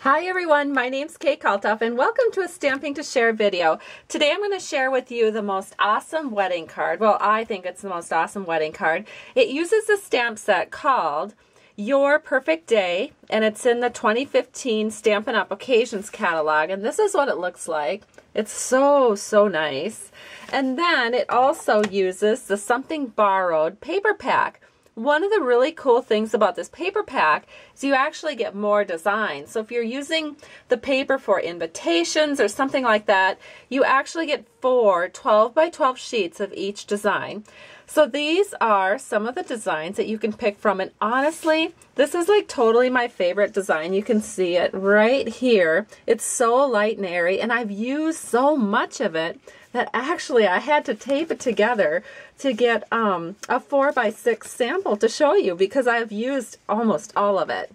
Hi everyone, my name's Kalthoff and welcome to a Stamping to Share video. Today I'm going to share with you the most awesome wedding card. Well, I think it's the most awesome wedding card. It uses a stamp set called Your Perfect Day, and it's in the 2015 Stampin' Up! Occasions catalog, and this is what it looks like. It's so nice. And then it also uses the Something Borrowed paper pack. One of the really cool things about this paper pack is you actually get more designs. So if you're using the paper for invitations or something like that, you actually get 4 12 by 12 sheets of each design. So these are some of the designs that you can pick from, and honestly, this is like totally my favorite design. You can see it right here. It's so light and airy, and I've used so much of it that actually I had to tape it together to get a 4 by 6 sample to show you, because I've used almost all of it.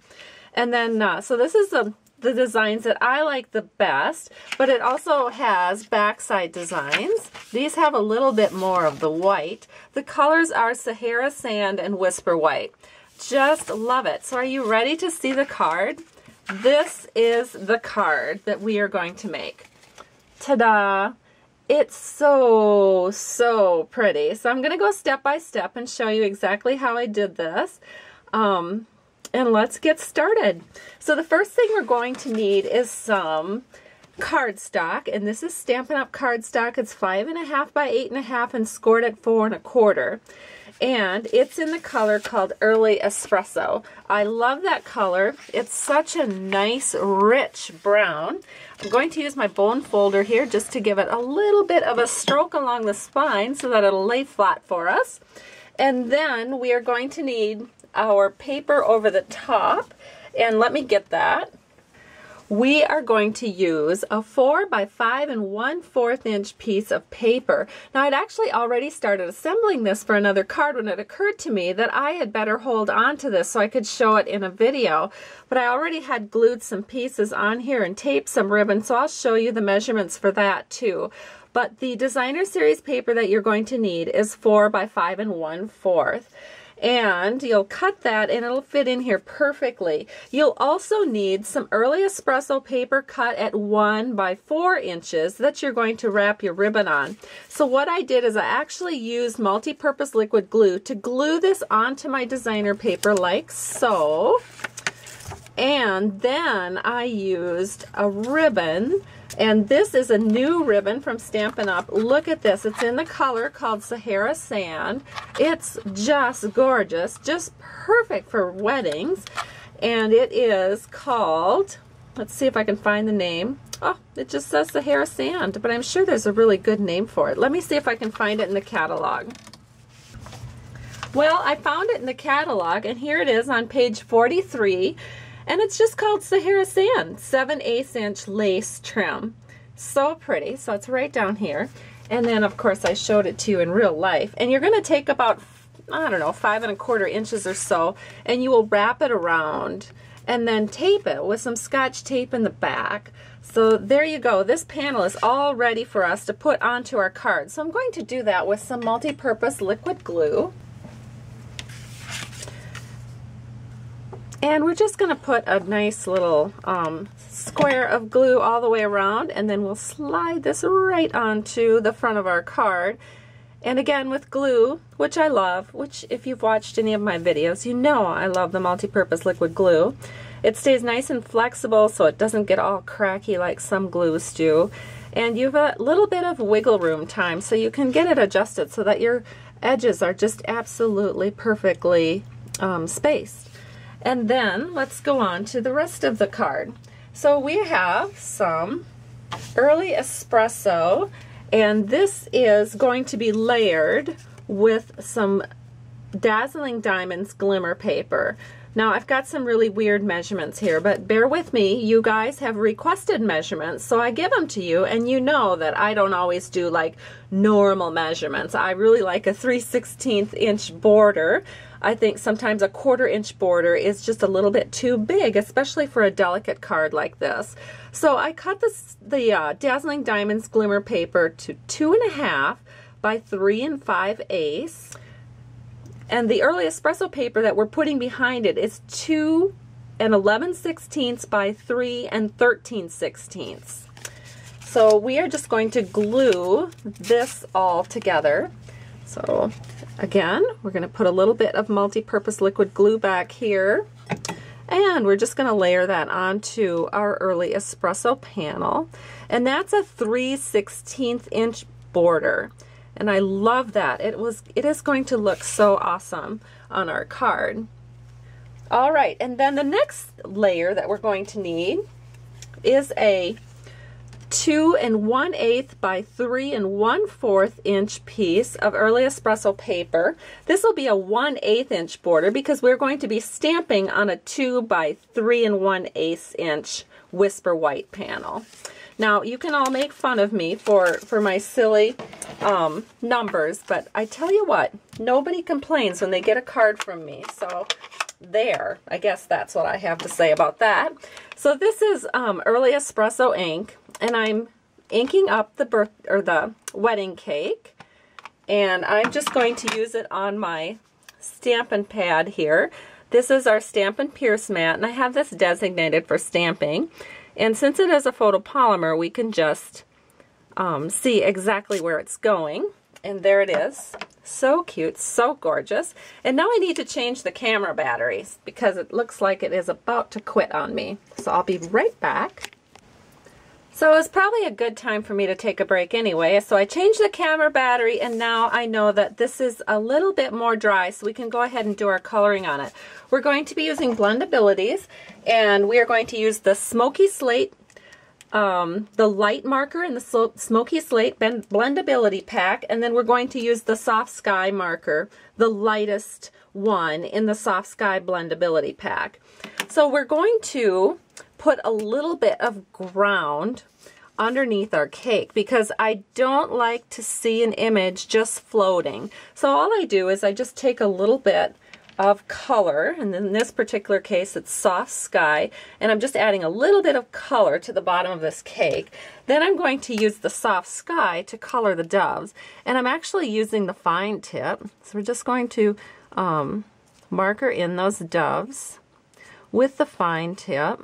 And then, so this is the designs that I like the best, but it also has backside designs. These have a little bit more of the white. The colors are Sahara Sand and Whisper White. Just love it. So are you ready to see the card? This is the card that we are going to make. Ta-da! It's so pretty. So I'm going to go step by step and show you exactly how I did this. And let's get started. So the first thing we're going to need is some cardstock, and this is Stampin' Up! Cardstock. It's 5.5 by 8.5 and scored at 4 1/4. And it's in the color called Early Espresso. I love that color. It's such a nice, rich brown. I'm going to use my bone folder here just to give it a little bit of a stroke along the spine so that it'll lay flat for us. And then we are going to need our paper over the top, and let me get that. We are going to use a 4 by 5 1/4 inch piece of paper. Now, I'd actually already started assembling this for another card when it occurred to me that I had better hold on to this so I could show it in a video, but I already had glued some pieces on here and taped some ribbon, so I'll show you the measurements for that too. But the designer series paper that you're going to need is 4 by 5 1/4. And you'll cut that and it'll fit in here perfectly. You'll also need some Early Espresso paper cut at 1 by 4 inches that you're going to wrap your ribbon on. So what I did is I actually used multi-purpose liquid glue to glue this onto my designer paper like so. And then I used a ribbon, and this is a new ribbon from Stampin' Up! Look at this. It's in the color called Sahara Sand. It's just gorgeous, just perfect for weddings. And it is called, let's see if I can find the name. Oh, it just says Sahara Sand, but I'm sure there's a really good name for it. Let me see if I can find it in the catalog. Well, I found it in the catalog, and here it is on page 43. And it's just called Sahara Sand, 7/8 inch lace trim. So pretty. So it's right down here. And then, of course, I showed it to you in real life. And you're going to take about, I don't know, 5 1/4 inches or so, and you will wrap it around and then tape it with some Scotch tape in the back. So there you go. This panel is all ready for us to put onto our card. So I'm going to do that with some multi-purpose liquid glue. And we're just going to put a nice little square of glue all the way around, and then we'll slide this right onto the front of our card. And again, with glue, which I love, which if you've watched any of my videos, you know I love the multi-purpose liquid glue. It stays nice and flexible so it doesn't get all cracky like some glues do. And you've a little bit of wiggle room time so you can get it adjusted so that your edges are just absolutely perfectly spaced. And then let's go on to the rest of the card. So we have some Early Espresso, and this is going to be layered with some Dazzling Diamonds glimmer paper. Now, I've got some really weird measurements here, but bear with me. You guys have requested measurements, so I give them to you, and you know that I don't always do like normal measurements. I really like a 3/16 inch border. I think sometimes a 1/4 inch border is just a little bit too big, especially for a delicate card like this. So I cut the Dazzling Diamonds glimmer paper to 2.5 by 3 5/8. And the Early Espresso paper that we're putting behind it is 2 and 11/16 by 3 and 13/16. So we are just going to glue this all together. So again, we're going to put a little bit of multi-purpose liquid glue back here, and we're just going to layer that onto our early espresso panel. And that's a 3/16 inch border. And I love that. It is going to look so awesome on our card. All right, and then the next layer that we're going to need is a 2 1/8 by 3 1/4 inch piece of early espresso paper. This will be a 1/8 inch border because we're going to be stamping on a 2 by 3 1/8 inch Whisper White panel. Now, you can all make fun of me for my silly numbers, but I tell you what, nobody complains when they get a card from me. So there, I guess that's what I have to say about that. So this is early espresso ink, and I'm inking up the wedding cake, and I'm just going to use it on my Stampin' Pad here. This is our Stampin' Pierce mat, and I have this designated for stamping. And since it is a photopolymer, we can just see exactly where it's going. And there it is. So cute, so gorgeous. And now I need to change the camera batteries because it looks like it is about to quit on me. So I'll be right back. So it's probably a good time for me to take a break anyway. So I changed the camera battery, and now I know that this is a little bit more dry, so we can go ahead and do our coloring on it. We're going to be using Blendabilities, and we are going to use the Smoky Slate, the light marker in the Smoky Slate Blendability pack, and then we're going to use the Soft Sky marker, the lightest one in the Soft Sky Blendability pack. So we're going to put a little bit of ground underneath our cake because I don't like to see an image just floating. So all I do is I just take a little bit of color, and in this particular case it's Soft Sky, and I'm just adding a little bit of color to the bottom of this cake. Then I'm going to use the Soft Sky to color the doves, and I'm actually using the fine tip. So we're just going to marker in those doves with the fine tip.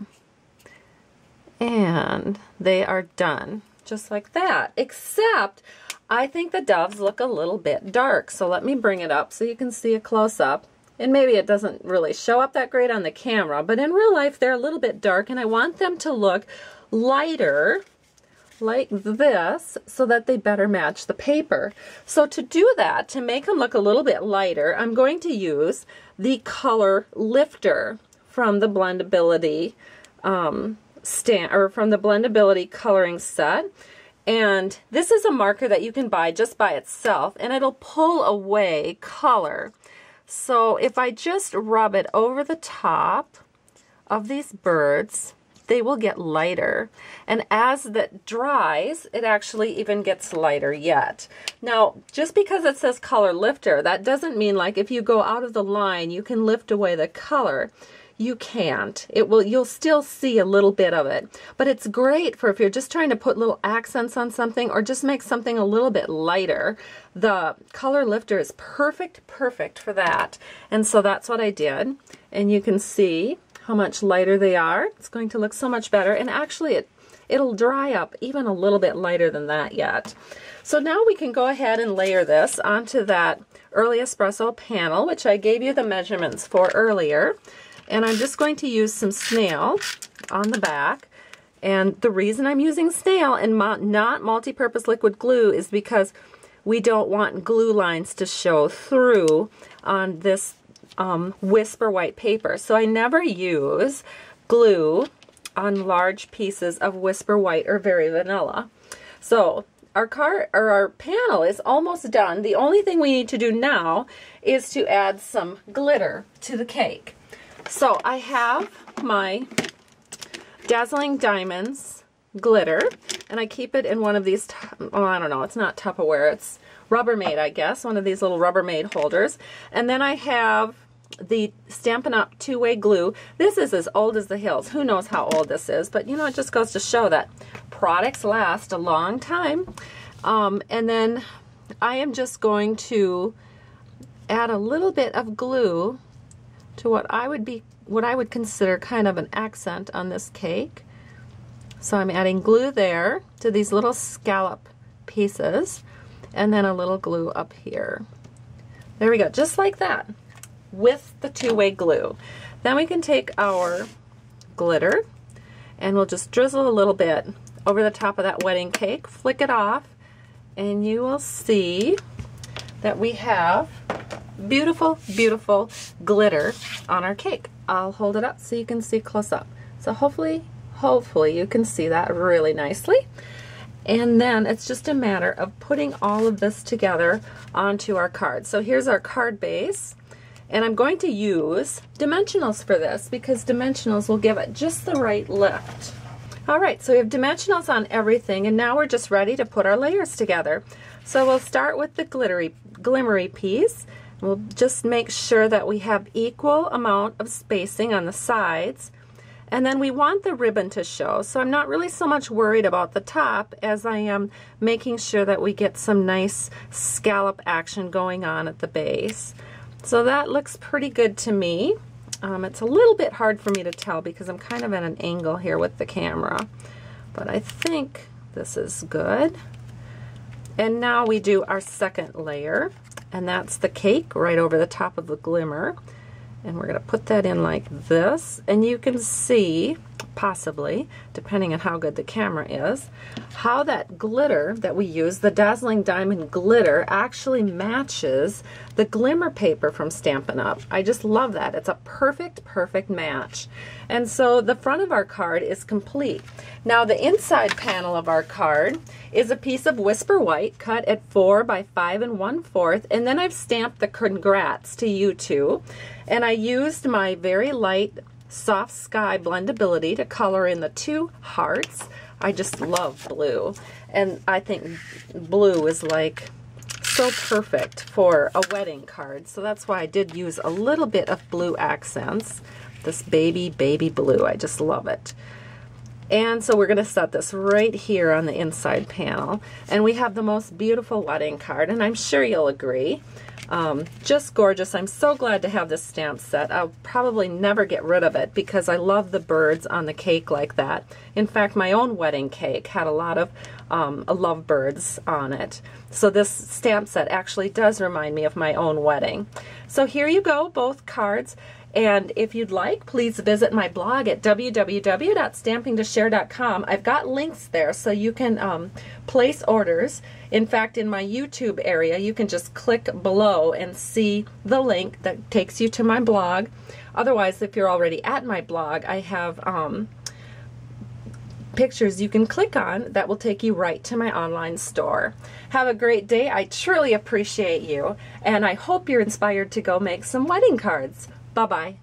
And they are done, just like that. Except, I think the doves look a little bit dark. So let me bring it up so you can see a close-up. And maybe it doesn't really show up that great on the camera, but in real life they're a little bit dark, and I want them to look lighter, like this, so that they better match the paper. So to do that, to make them look a little bit lighter, I'm going to use the color lifter from the Blendability from the Blendability coloring set. And this is a marker that you can buy just by itself, and it'll pull away color. So if I just rub it over the top of these birds, they will get lighter. And as that dries, it actually even gets lighter yet. Now, just because it says color lifter, that doesn't mean like if you go out of the line, you can lift away the color. You can't. You'll still see a little bit of it, but it's great for if you're just trying to put little accents on something or just make something a little bit lighter. The color lifter is perfect for that. And so that's what I did. And you can see how much lighter they are. It's going to look so much better. And actually it'll dry up even a little bit lighter than that yet. So now we can go ahead and layer this onto that early espresso panel, which I gave you the measurements for earlier. And I'm just going to use some snail on the back. And the reason I'm using snail and not multi-purpose liquid glue is because we don't want glue lines to show through on this Whisper White paper. So I never use glue on large pieces of Whisper White or Very Vanilla. So our panel is almost done. The only thing we need to do now is to add some glitter to the cake. So I have my Dazzling Diamonds glitter, and I keep it in one of these, I don't know, it's not Tupperware, it's Rubbermaid, I guess, one of these little Rubbermaid holders. And then I have the Stampin' Up! Two-Way glue. This is as old as the hills. Who knows how old this is, but you know, it just goes to show that products last a long time. And then I am just going to add a little bit of glue to what I would consider kind of an accent on this cake. So I'm adding glue there to these little scallop pieces, and then a little glue up here. There we go, just like that, with the two-way glue. Then we can take our glitter, and we'll just drizzle a little bit over the top of that wedding cake, flick it off, and you will see that we have beautiful, beautiful glitter on our cake. I'll hold it up so you can see close up. So hopefully you can see that really nicely. And then it's just a matter of putting all of this together onto our card. So here's our card base, and I'm going to use dimensionals for this because dimensionals will give it just the right lift. All right, so we have dimensionals on everything, and now we're just ready to put our layers together. So we'll start with the glimmery piece. We'll just make sure that we have equal amount of spacing on the sides. And then we want the ribbon to show, so I'm not really so much worried about the top as I am making sure that we get some nice scallop action going on at the base. So that looks pretty good to me. It's a little bit hard for me to tell because I'm kind of at an angle here with the camera, but I think this is good. And now we do our second layer, and that's the cake right over the top of the glimmer. And we're going to put that in like this, and you can see, possibly, depending on how good the camera is, how that glitter that we use, the Dazzling Diamond glitter, actually matches the glimmer paper from Stampin' Up! I just love that. It's a perfect, perfect match. And so the front of our card is complete. Now the inside panel of our card is a piece of Whisper White cut at 4 by 5 1/4, and then I've stamped the congrats to you two. And I used my very light Soft Sky blendability to color in the 2 hearts. I just love blue, and I think blue is like so perfect for a wedding card, so that's why I did use a little bit of blue accents. This baby blue, I just love it. And so we're going to set this right here on the inside panel, and we have the most beautiful wedding card, and I'm sure you'll agree. Just gorgeous. I'm so glad to have this stamp set. I'll probably never get rid of it because I love the birds on the cake like that. In fact, my own wedding cake had a lot of lovebirds on it. So this stamp set actually does remind me of my own wedding. So here you go, both cards. And if you'd like, please visit my blog at www.stampingtoshare.com. I've got links there so you can place orders. In fact, in my YouTube area, you can just click below and see the link that takes you to my blog. Otherwise, if you're already at my blog, I have pictures you can click on that will take you right to my online store. Have a great day. I truly appreciate you, and I hope you're inspired to go make some wedding cards. Bye-bye.